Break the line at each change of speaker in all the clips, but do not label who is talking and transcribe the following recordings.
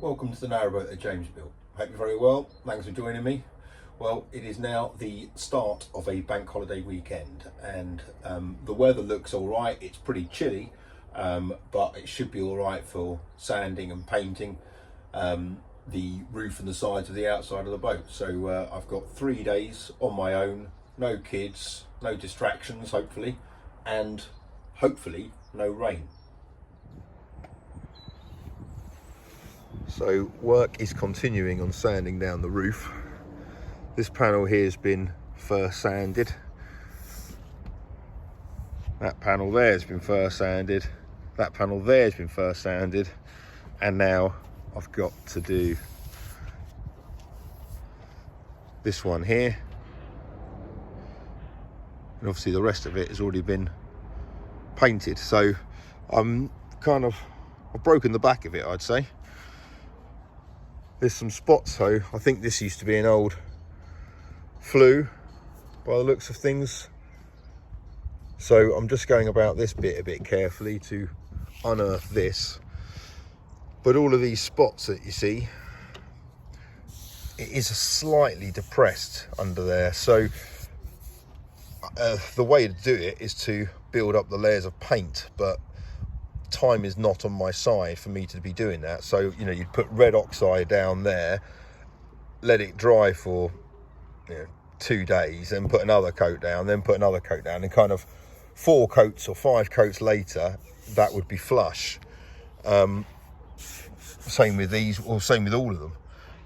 Welcome to the narrowboat at James built. Hope you're very well. Thanks for joining me. Well, it is now the start of a bank holiday weekend, and the weather looks all right. It's pretty chilly, but it should be all right for sanding and painting the roof and the sides of the outside of the boat. So I've got 3 days on my own, no kids, no distractions, hopefully, and hopefully no rain. So work is continuing on sanding down the roof. This panel here has been first sanded. That panel there has been first sanded. That panel there has been first sanded. And now I've got to do this one here. And obviously the rest of it has already been painted. So I've broken the back of it, I'd say. There's some spots though. I think this used to be an old flue by the looks of things. So I'm just going about this bit a bit carefully to unearth this. But all of these spots that you see, it is slightly depressed under there. So the way to do it is to build up the layers of paint, but time is not on my side for me to be doing that. So you'd put red oxide down there, let it dry for 2 days, then put another coat down, then put another coat down, and kind of 4 coats or 5 coats later that would be flush. Same with these, or same with all of them,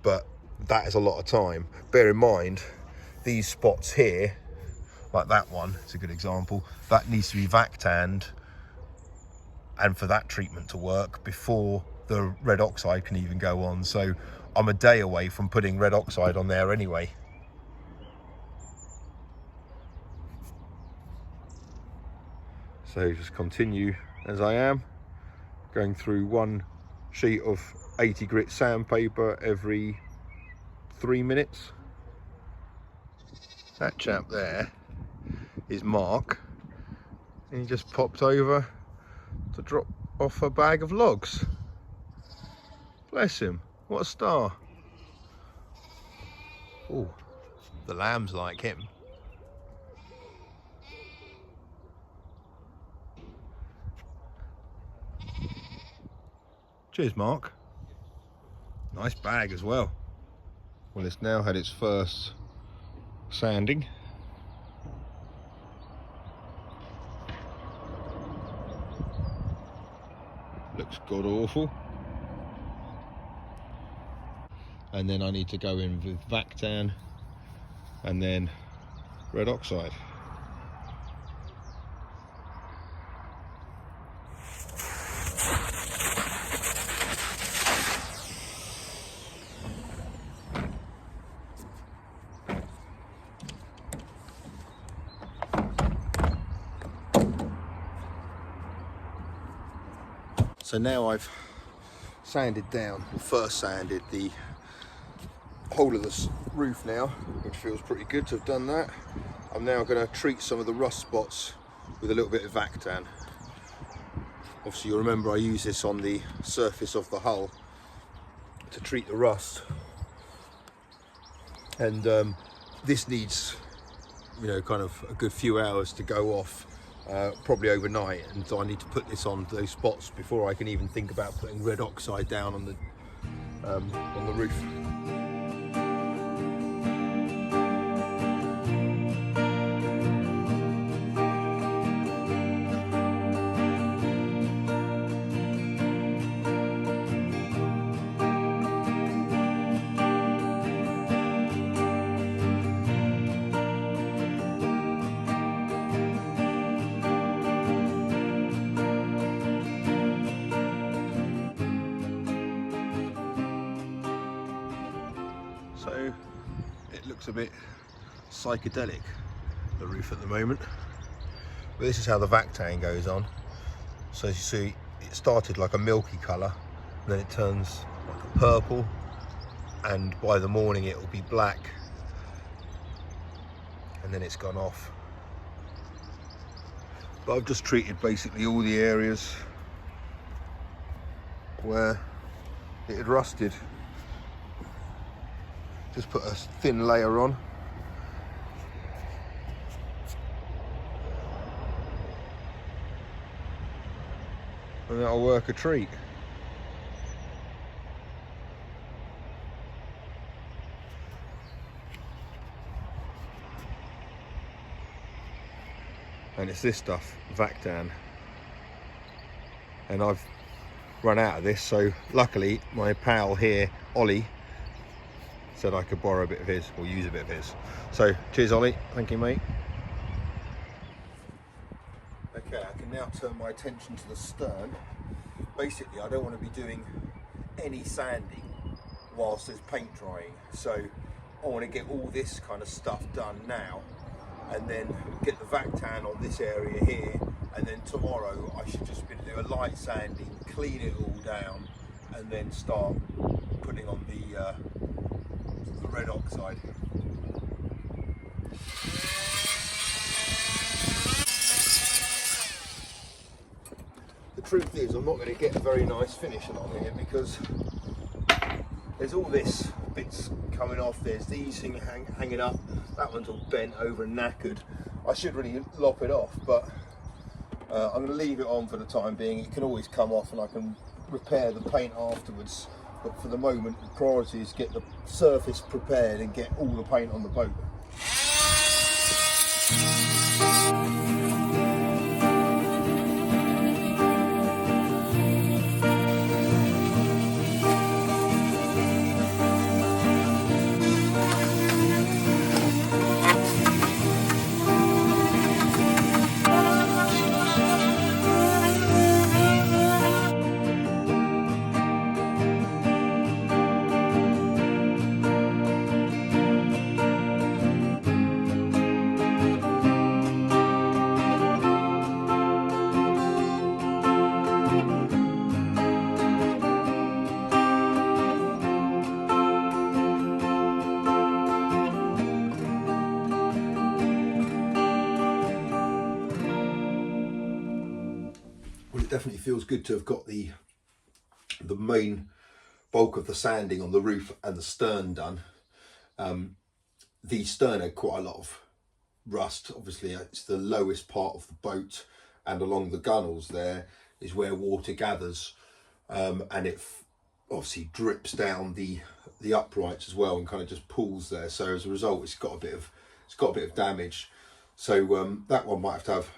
but that is a lot of time. Bear in mind these spots here, like that one, it's a good example, that needs to be vac tanned and for that treatment to work before the red oxide can even go on. So I'm a day away from putting red oxide on there anyway. So just continue as I am, going through 1 sheet of 80 grit sandpaper every 3 minutes. That chap there is Mark, and he just popped over to drop off a bag of logs. Bless him, what a star. Oh, the lambs like him. Cheers, Mark. Nice bag as well. Well, it's now had its first sanding. Looks god awful. And then I need to go in with Vactan and then red oxide. So now I've sanded down, or first sanded the whole of the roof now, which feels pretty good to have done that. I'm now going to treat some of the rust spots with a little bit of Vactan. Obviously you'll remember I use this on the surface of the hull to treat the rust. And this needs, kind of a good few hours to go off. Probably overnight, and so I need to put this on those spots before I can even think about putting red oxide down on the roof. So it looks a bit psychedelic, the roof at the moment. But this is how the Vactan goes on. So as you see, it started like a milky colour, and then it turns like a purple, and by the morning it will be black, and then it's gone off. But I've just treated basically all the areas where
it had rusted. Just put a thin layer on. And that'll work a treat. And it's this stuff, Vactan. And I've run out of this, so luckily my pal here, Ollie, said I could borrow a bit of his, or use a bit of his. So cheers Ollie, thank you mate. Okay, I can now turn my attention to the stern. Basically I don't want to be doing any sanding whilst there's paint drying, so I want to get all this kind of stuff done now, and then get the Vactan on this area here, and then tomorrow I should just be able to do a light sanding, clean it all down, and then start putting on the red oxide. The truth is I'm not going to get a very nice finish along here because there's all this bits coming off, there's these things hanging up, that one's all bent over and knackered. I should really lop it off, but I'm going to leave it on for the time being. It can always come off and I can repair the paint afterwards, but for the moment the priority is get the surface prepared and get all the paint on the boat. Definitely feels good to have got the main bulk of the sanding on the roof and the stern done. The stern had quite a lot of rust. Obviously it's the lowest part of the boat, and along the gunnels there is where water gathers, and it obviously drips down the uprights as well and kind of just pools there. So as a result it's got a bit of damage. So that one might have to have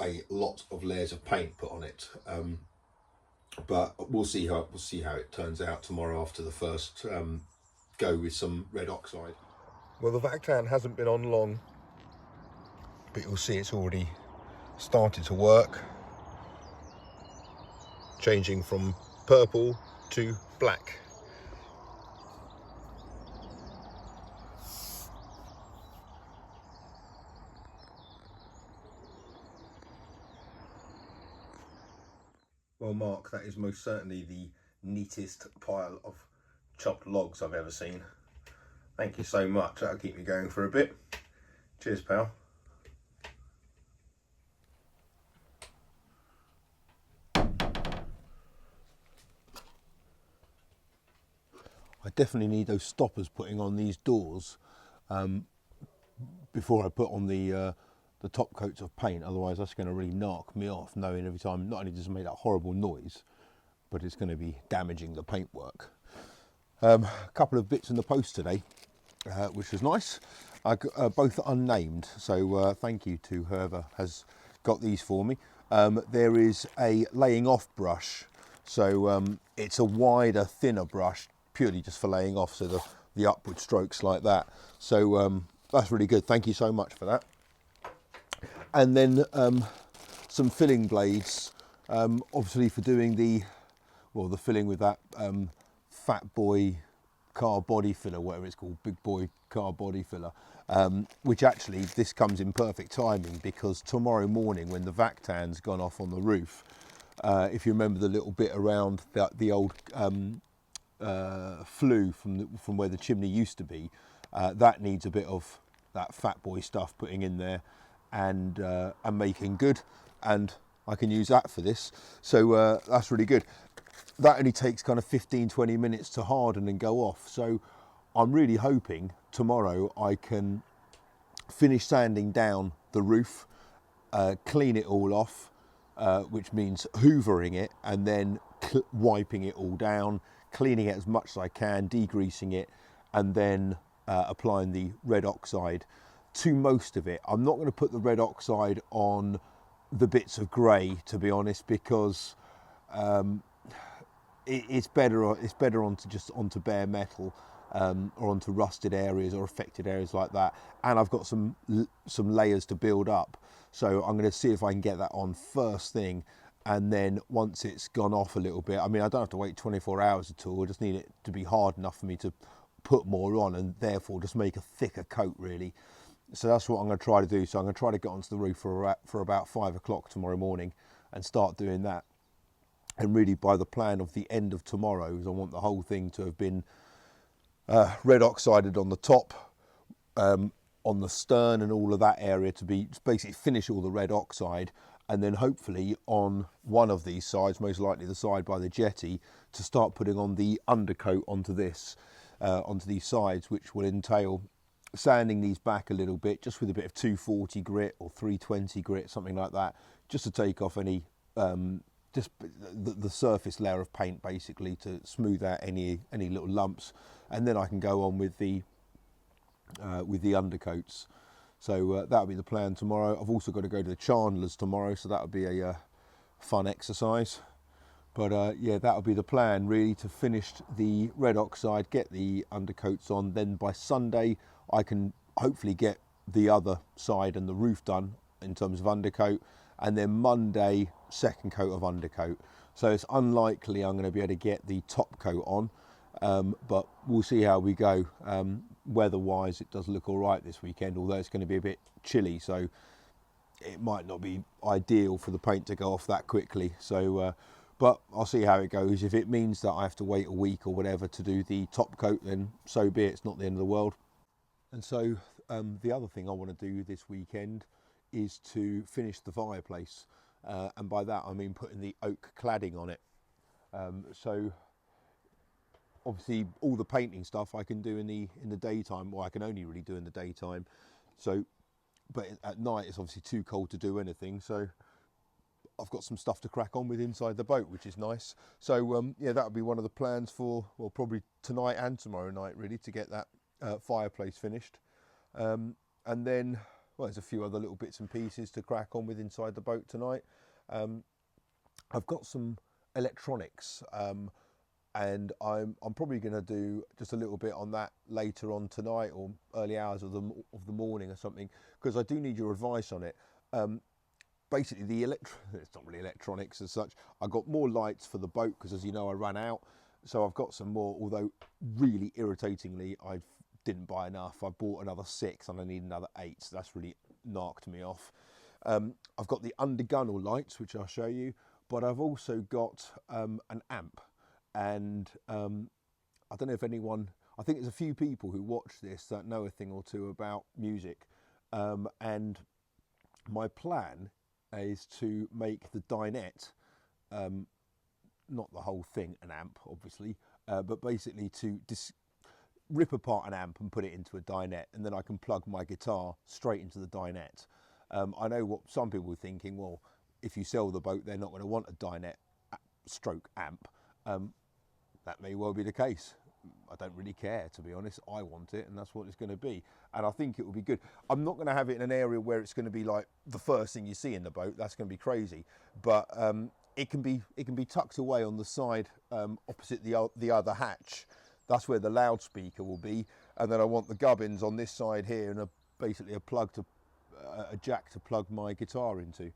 a lot of layers of paint put on it, but we'll see how it turns out tomorrow after the first go with some red oxide. Well, the Vactan hasn't been on long, but you'll see it's already started to work, changing from purple to black. Well, Mark, that is most certainly the neatest pile of chopped logs I've ever seen. Thank you so much. That'll keep me going for a bit. Cheers, pal. I definitely need those stoppers putting on these doors before I put on the top coats of paint, otherwise that's going to really knock me off, knowing every time not only does it make that horrible noise, but it's going to be damaging the paintwork. A couple of bits in the post today, which was nice. Both unnamed, so thank you to whoever has got these for me. There is a laying off brush, so it's a wider, thinner brush, purely just for laying off, so the upward strokes like that. So that's really good. Thank you so much for that. And then some filling blades, obviously for doing the filling with that Fat Boy car body filler, whatever it's called, Big Boy car body filler, which actually this comes in perfect timing, because tomorrow morning when the Vactan's gone off on the roof, if you remember the little bit around the old flue from where the chimney used to be, that needs a bit of that Fat Boy stuff putting in there and making good, and I can use that for this, so that's really good. that only takes kind of 15-20 minutes to harden and go off. So I'm really hoping tomorrow I can finish sanding down the roof, clean it all off, which means hoovering it and then wiping it all down, cleaning it as much as I can, degreasing it, and then applying the red oxide to most of it. I'm not going to put the red oxide on the bits of grey, to be honest, because it's better onto just onto bare metal, or onto rusted areas or affected areas like that. And I've got some layers to build up, so I'm going to see if I can get that on first thing. And then once it's gone off a little bit, I mean, I don't have to wait 24 hours at all. I just need it to be hard enough for me to put more on, and therefore just make a thicker coat, really. So that's what I'm going to try to do. So I'm going to try to get onto the roof for about 5 o'clock tomorrow morning and start doing that. And really, by the plan of the end of tomorrow, is I want the whole thing to have been red oxided on the top, on the stern and all of that area, to be basically finish all the red oxide, and then hopefully on one of these sides, most likely the side by the jetty, to start putting on the undercoat onto this, onto these sides, which will entail sanding these back a little bit, just with a bit of 240 grit or 320 grit, something like that, just to take off any just the surface layer of paint, basically, to smooth out any little lumps, and then I can go on with the undercoats. So that'll be the plan tomorrow. I've also got to go to the Chandler's tomorrow, so that'll be a fun exercise. But yeah, that'll be the plan, really, to finish the red oxide, get the undercoats on. Then by Sunday, I can hopefully get the other side and the roof done in terms of undercoat. And then Monday, second coat of undercoat. So it's unlikely I'm going to be able to get the top coat on, but we'll see how we go. Weather-wise, it does look all right this weekend, although it's going to be a bit chilly, so it might not be ideal for the paint to go off that quickly. So, but I'll see how it goes. If it means that I have to wait a week or whatever to do the top coat, then so be it. It's not the end of the world. And so the other thing I want to do this weekend is to finish the fireplace, and by that I mean putting the oak cladding on it. So obviously all the painting stuff I can do in the daytime, or I can only really do in the daytime. So, but at night it's obviously too cold to do anything. So I've got some stuff to crack on with inside the boat, which is nice. So yeah, that'll be one of the plans for, well, probably tonight and tomorrow night, really, to get that fireplace finished. And then, well, there's a few other little bits and pieces to crack on with inside the boat tonight. I've got some electronics, and I'm probably going to do just a little bit on that later on tonight, or early hours of the morning or something, because I do need your advice on it. Basically, it's not really electronics as such. I got more lights for the boat because, as you know, I ran out. So I've got some more, although really irritatingly, I didn't buy enough. I bought another 6 and I need another 8, so that's really knocked me off. I've got the undergunnel lights, which I'll show you, but I've also got an amp. And I don't know if anyone, I think there's a few people who watch this that know a thing or two about music. And my plan is to make the dinette, not the whole thing an amp, obviously, but basically to rip apart an amp and put it into a dinette, and then I can plug my guitar straight into the dinette. I know what some people are thinking, well, if you sell the boat, they're not going to want a dinette stroke amp. That may well be the case. I don't really care, to be honest. I want it, and that's what it's going to be. And I think it will be good. I'm not going to have it in an area where it's going to be like the first thing you see in the boat. That's going to be crazy. But it can be tucked away on the side opposite the other hatch. That's where the loudspeaker will be. And then I want the gubbins on this side here, and basically a jack to plug my guitar into.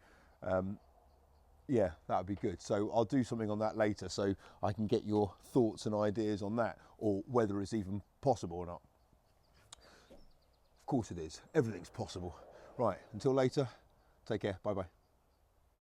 Yeah, that would be good. So I'll do something on that later, so I can get your thoughts and ideas on that, or whether it's even possible or not. Of course it is. Everything's possible. Right, until later, take care. Bye-bye.